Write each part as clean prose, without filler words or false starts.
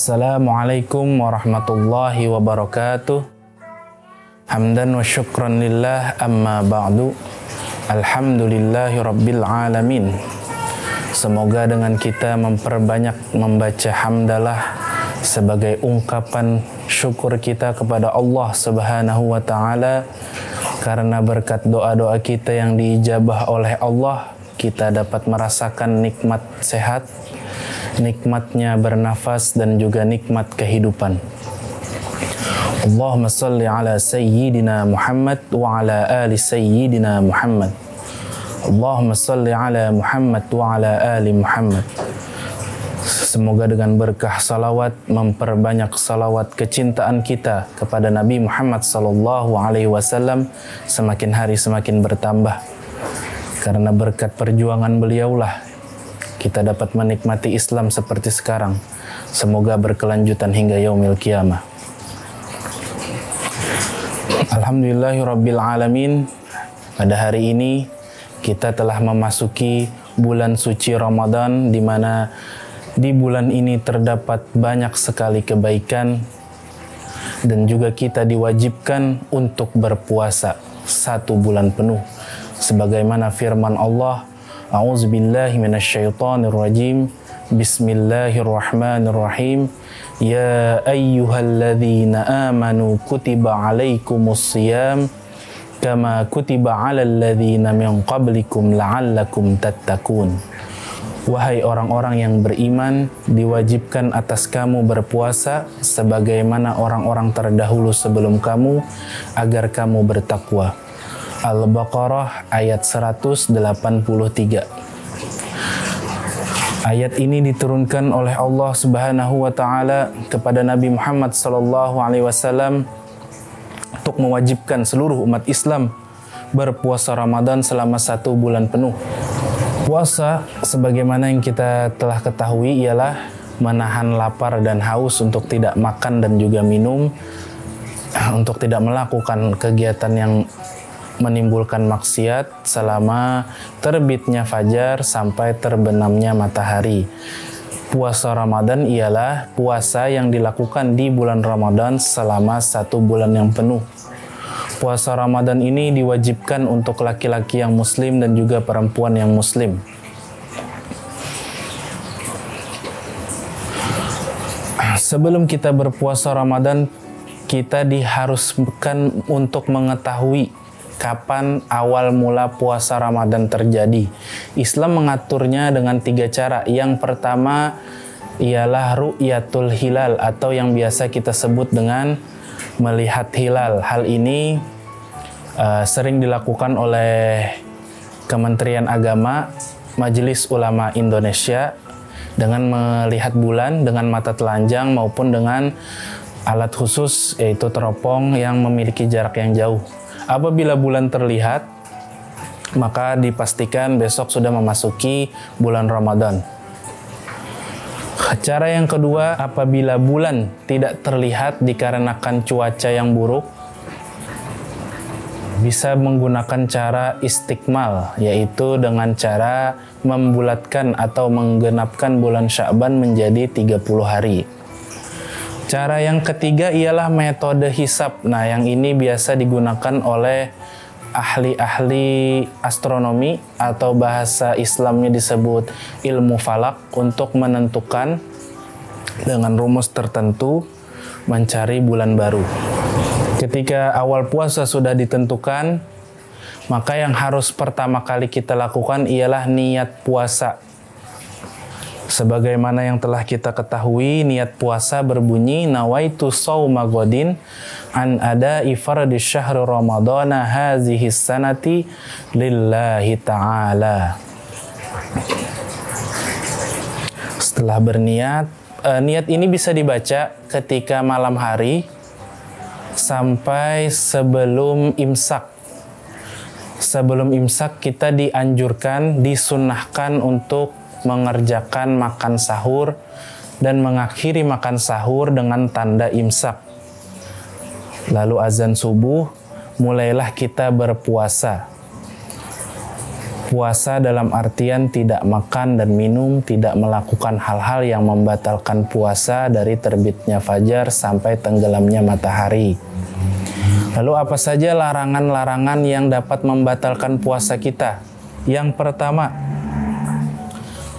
Assalamualaikum warahmatullahi wabarakatuh. Hamdan wa syukran lillah, amma ba'du. Alhamdulillahi rabbil alamin. Semoga dengan kita memperbanyak membaca hamdalah sebagai ungkapan syukur kita kepada Allah Subhanahu wa ta'ala, karena berkat doa-doa kita yang diijabah oleh Allah, kita dapat merasakan nikmat sehat, nikmatnya bernafas, dan juga nikmat kehidupan. Allahumma salli ala sayyidina Muhammad wa ala ali sayyidina Muhammad. Allahumma salli ala Muhammad wa ala ali Muhammad. Semoga dengan berkah salawat, memperbanyak salawat kecintaan kita kepada Nabi Muhammad sallallahu alaihi wasallam semakin hari semakin bertambah. Karena berkat perjuangan beliaulah kita dapat menikmati Islam seperti sekarang. Semoga berkelanjutan hingga yaumil qiyamah. Alhamdulillahirabbil alamin. Pada hari ini kita telah memasuki bulan suci Ramadan, di mana di bulan ini terdapat banyak sekali kebaikan, dan juga kita diwajibkan untuk berpuasa 1 bulan penuh. Sebagaimana firman Allah, A'udzubillahi minasyaitonirrajim. Bismillahirrahmanirrahim. Ya ayyuhalladzina amanu kutiba alaikumusiyam kama kutiba alal ladzina min qablikum la'allakum tattaqun. Wahai orang-orang yang beriman, diwajibkan atas kamu berpuasa sebagaimana orang-orang terdahulu sebelum kamu, agar kamu bertakwa. Al-Baqarah ayat 183. Ayat ini diturunkan oleh Allah Subhanahu wa taala kepada Nabi Muhammad sallallahu alaihi wasallam untuk mewajibkan seluruh umat Islam berpuasa Ramadan selama 1 bulan penuh. Puasa, sebagaimana yang kita telah ketahui, ialah menahan lapar dan haus untuk tidak makan dan juga minum, untuk tidak melakukan kegiatan yang menimbulkan maksiat selama terbitnya fajar sampai terbenamnya matahari. Puasa Ramadan ialah puasa yang dilakukan di bulan Ramadan selama 1 bulan yang penuh. Puasa Ramadan ini diwajibkan untuk laki-laki yang muslim dan juga perempuan yang muslim. Sebelum kita berpuasa Ramadan, kita diharuskan untuk mengetahui kapan awal mula puasa Ramadan terjadi. Islam mengaturnya dengan 3 cara. Yang pertama ialah ru'yatul hilal, atau yang biasa kita sebut dengan melihat hilal. Hal ini sering dilakukan oleh Kementerian Agama, Majelis Ulama Indonesia, dengan melihat bulan dengan mata telanjang maupun dengan alat khusus, yaitu teropong yang memiliki jarak yang jauh. Apabila bulan terlihat, maka dipastikan besok sudah memasuki bulan Ramadan. Cara yang kedua, apabila bulan tidak terlihat dikarenakan cuaca yang buruk, bisa menggunakan cara istikmal, yaitu dengan cara membulatkan atau menggenapkan bulan Sya'ban menjadi 30 hari. Cara yang ketiga ialah metode hisab. Nah, yang ini biasa digunakan oleh ahli-ahli astronomi, atau bahasa Islamnya disebut ilmu falak, untuk menentukan dengan rumus tertentu mencari bulan baru. Ketika awal puasa sudah ditentukan, maka yang harus pertama kali kita lakukan ialah niat puasa. Sebagaimana yang telah kita ketahui, niat puasa berbunyi nawaitu shauma ghadin an ada'i fardhi syahr ramadhana hazihi sanati lillahi ta'ala. Setelah berniat, niat ini bisa dibaca ketika malam hari sampai sebelum imsak. Sebelum imsak kita dianjurkan, disunnahkan untuk mengerjakan makan sahur dan mengakhiri makan sahur dengan tanda imsak. Lalu azan subuh, mulailah kita berpuasa. Puasa dalam artian tidak makan dan minum, tidak melakukan hal-hal yang membatalkan puasa dari terbitnya fajar sampai tenggelamnya matahari. Lalu apa saja larangan-larangan yang dapat membatalkan puasa kita? Yang pertama,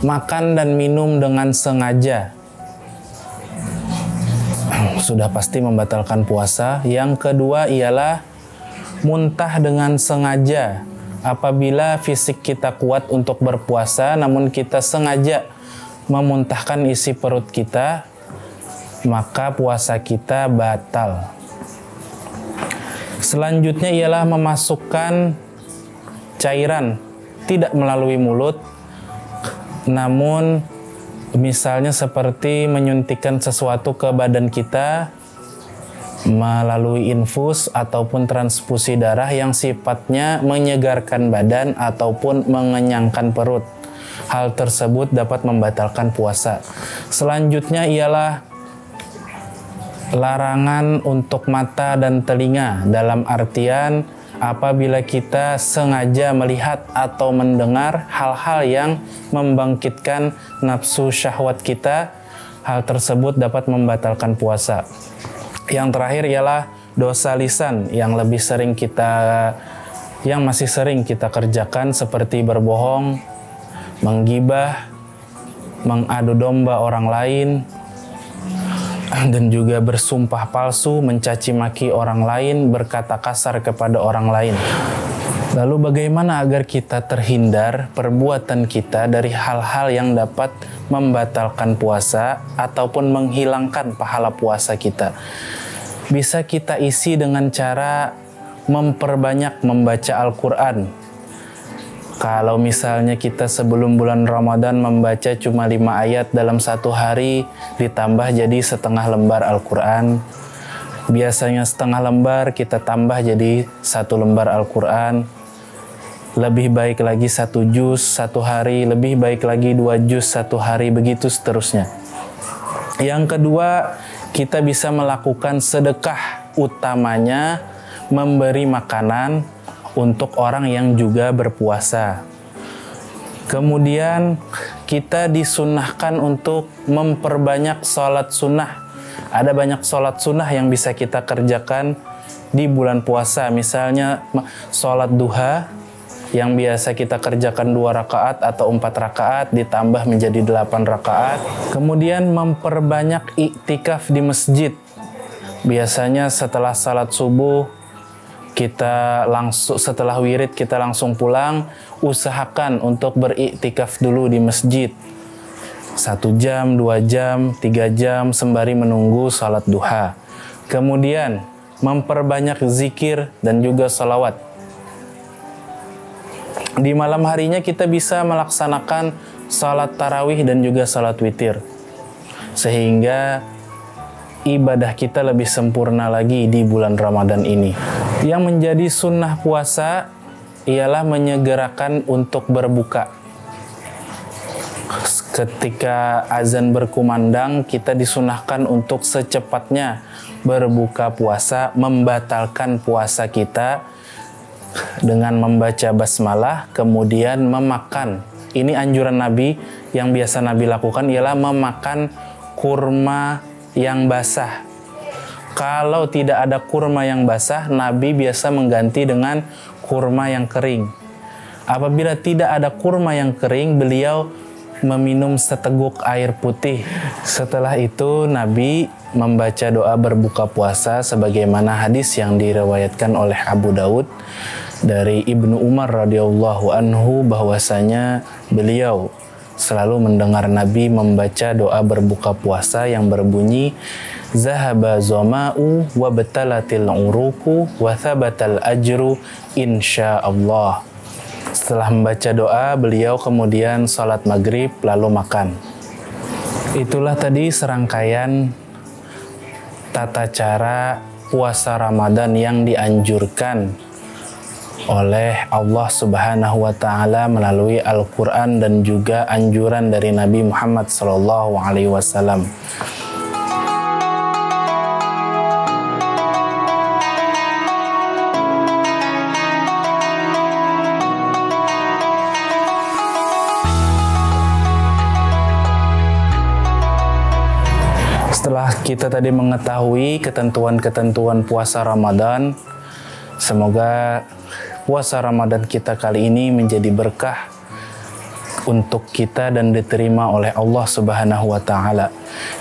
makan dan minum dengan sengaja. Sudah pasti membatalkan puasa. Yang kedua ialah muntah dengan sengaja. Apabila fisik kita kuat untuk berpuasa, namun kita sengaja memuntahkan isi perut kita, maka puasa kita batal. Selanjutnya ialah memasukkan cairan, tidak melalui mulut, namun misalnya seperti menyuntikkan sesuatu ke badan kita melalui infus ataupun transfusi darah yang sifatnya menyegarkan badan ataupun mengenyangkan perut. Hal tersebut dapat membatalkan puasa. Selanjutnya ialah larangan untuk mata dan telinga, dalam artian apabila kita sengaja melihat atau mendengar hal-hal yang membangkitkan nafsu syahwat kita, hal tersebut dapat membatalkan puasa. Yang terakhir ialah dosa lisan yang masih sering kita kerjakan, seperti berbohong, menggibah, mengadu domba orang lain, dan juga bersumpah palsu, mencaci maki orang lain, berkata kasar kepada orang lain. Lalu bagaimana agar kita terhindar perbuatan kita dari hal-hal yang dapat membatalkan puasa ataupun menghilangkan pahala puasa kita? Bisa kita isi dengan cara memperbanyak membaca Al-Quran. Kalau misalnya kita sebelum bulan Ramadan membaca cuma 5 ayat dalam satu hari, ditambah jadi setengah lembar Al-Quran. Biasanya setengah lembar, kita tambah jadi 1 lembar Al-Quran. Lebih baik lagi 1 juz 1 hari, lebih baik lagi 2 juz 1 hari, begitu seterusnya. Yang kedua, kita bisa melakukan sedekah, utamanya memberi makanan untuk orang yang juga berpuasa. Kemudian kita disunahkan untuk memperbanyak sholat sunnah. Ada banyak sholat sunnah yang bisa kita kerjakan di bulan puasa. Misalnya sholat duha yang biasa kita kerjakan 2 rakaat atau 4 rakaat ditambah menjadi 8 rakaat. Kemudian memperbanyak iktikaf di masjid. Biasanya setelah salat subuh setelah wirid kita langsung pulang, usahakan untuk beriktikaf dulu di masjid 1 jam, 2 jam, 3 jam sembari menunggu salat duha. Kemudian memperbanyak zikir dan juga salawat. Di malam harinya kita bisa melaksanakan salat tarawih dan juga salat witir, sehingga ibadah kita lebih sempurna lagi di bulan Ramadan ini. Yang menjadi sunnah puasa ialah menyegerakan untuk berbuka. Ketika azan berkumandang, kita disunahkan untuk secepatnya berbuka puasa, membatalkan puasa kita dengan membaca basmalah, kemudian memakan. Ini anjuran Nabi, yang biasa Nabi lakukan ialah memakan kurma yang basah. Kalau tidak ada kurma yang basah, Nabi biasa mengganti dengan kurma yang kering. Apabila tidak ada kurma yang kering, beliau meminum seteguk air putih. Setelah itu Nabi membaca doa berbuka puasa sebagaimana hadis yang diriwayatkan oleh Abu Daud dari Ibnu Umar radhiyallahu anhu, bahwasanya beliau selalu mendengar Nabi membaca doa berbuka puasa yang berbunyi, zahaba zama'u wa batalatil uruku wa thabatal ajru insyaallah. Setelah membaca doa, beliau kemudian sholat maghrib lalu makan. Itulah tadi serangkaian tata cara puasa Ramadan yang dianjurkan oleh Allah Subhanahu wa taala melalui Al-Qur'an dan juga anjuran dari Nabi Muhammad sallallahu alaihi wasallam. Setelah kita tadi mengetahui ketentuan-ketentuan puasa Ramadan, semoga puasa Ramadan kita kali ini menjadi berkah untuk kita dan diterima oleh Allah Subhanahu wa Ta'ala.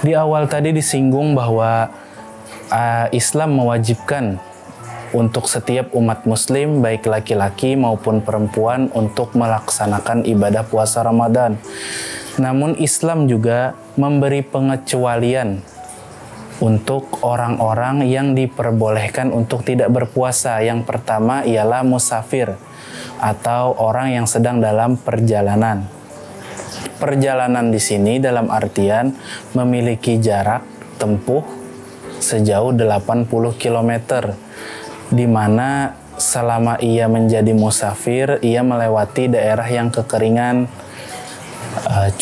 Di awal tadi disinggung bahwa Islam mewajibkan untuk setiap umat muslim, baik laki-laki maupun perempuan, untuk melaksanakan ibadah puasa Ramadan. Namun Islam juga memberi pengecualian untuk orang-orang yang diperbolehkan untuk tidak berpuasa. Yang pertama ialah musafir atau orang yang sedang dalam perjalanan. Perjalanan di sini dalam artian memiliki jarak tempuh sejauh 80 km, di mana selama ia menjadi musafir, ia melewati daerah yang kekeringan,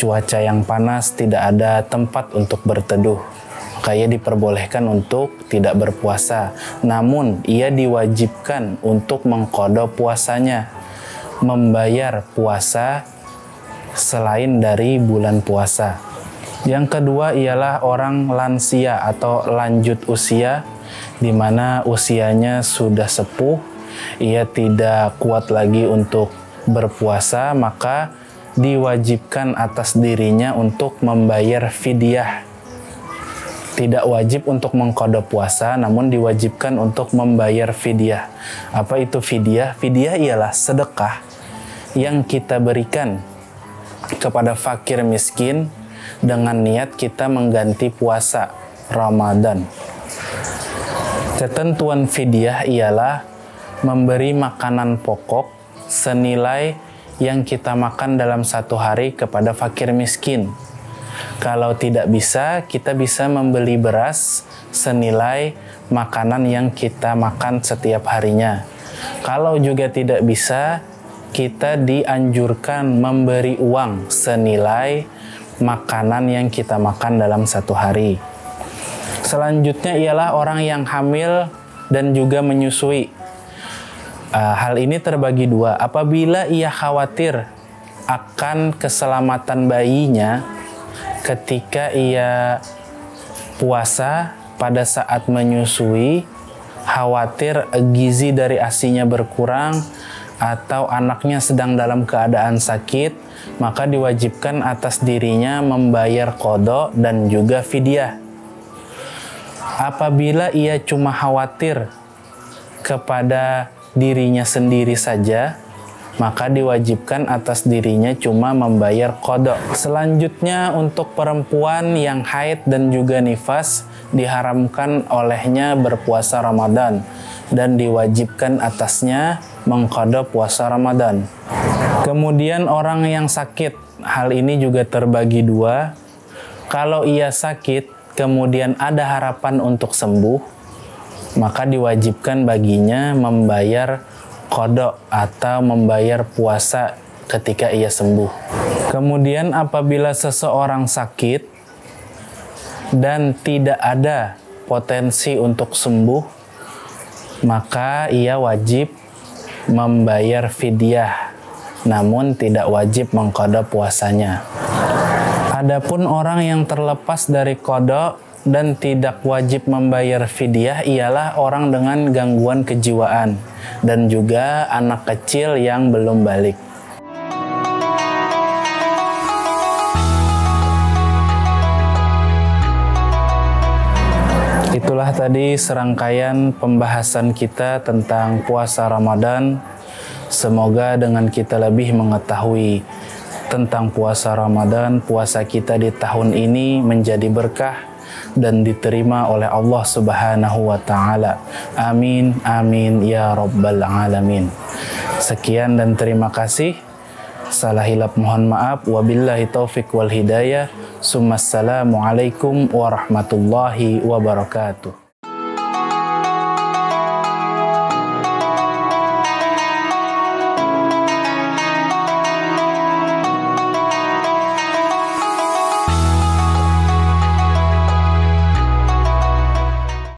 cuaca yang panas, tidak ada tempat untuk berteduh. Maka ia diperbolehkan untuk tidak berpuasa. Namun ia diwajibkan untuk mengqadha puasanya, membayar puasa selain dari bulan puasa. Yang kedua ialah orang lansia atau lanjut usia, di mana usianya sudah sepuh, ia tidak kuat lagi untuk berpuasa, maka diwajibkan atas dirinya untuk membayar fidyah. Tidak wajib untuk mengqadha puasa, namun diwajibkan untuk membayar fidyah. Apa itu fidyah? Fidyah ialah sedekah yang kita berikan kepada fakir miskin dengan niat kita mengganti puasa Ramadan. Ketentuan fidyah ialah memberi makanan pokok senilai yang kita makan dalam satu hari kepada fakir miskin. Kalau tidak bisa, kita bisa membeli beras senilai makanan yang kita makan setiap harinya. Kalau juga tidak bisa, kita dianjurkan memberi uang senilai makanan yang kita makan dalam satu hari. Selanjutnya ialah orang yang hamil dan juga menyusui. Hal ini terbagi dua. Apabila ia khawatir akan keselamatan bayinya ketika ia puasa pada saat menyusui, khawatir gizi dari ASI-nya berkurang atau anaknya sedang dalam keadaan sakit, maka diwajibkan atas dirinya membayar qadha dan juga fidyah. Apabila ia cuma khawatir kepada dirinya sendiri saja, maka diwajibkan atas dirinya cuma membayar qadha. Selanjutnya untuk perempuan yang haid dan juga nifas, diharamkan olehnya berpuasa Ramadan dan diwajibkan atasnya mengqadha puasa Ramadan. Kemudian orang yang sakit, hal ini juga terbagi dua. Kalau ia sakit kemudian ada harapan untuk sembuh, maka diwajibkan baginya membayar qadha atau membayar puasa ketika ia sembuh. Kemudian apabila seseorang sakit dan tidak ada potensi untuk sembuh, maka ia wajib membayar fidyah, namun tidak wajib mengqadha puasanya. Adapun orang yang terlepas dari qadha dan tidak wajib membayar fidyah ialah orang dengan gangguan kejiwaan dan juga anak kecil yang belum balik. Itulah tadi serangkaian pembahasan kita tentang puasa Ramadan. Semoga dengan kita lebih mengetahui tentang puasa Ramadan, puasa kita di tahun ini menjadi berkah dan diterima oleh Allah Subhanahu wa Ta'ala. Amin, amin ya rabbal alamin. Sekian dan terima kasih. Salah hilap mohon maaf. Wabillahi taufik wal hidayah. Assalamualaikum warahmatullahi wabarakatuh.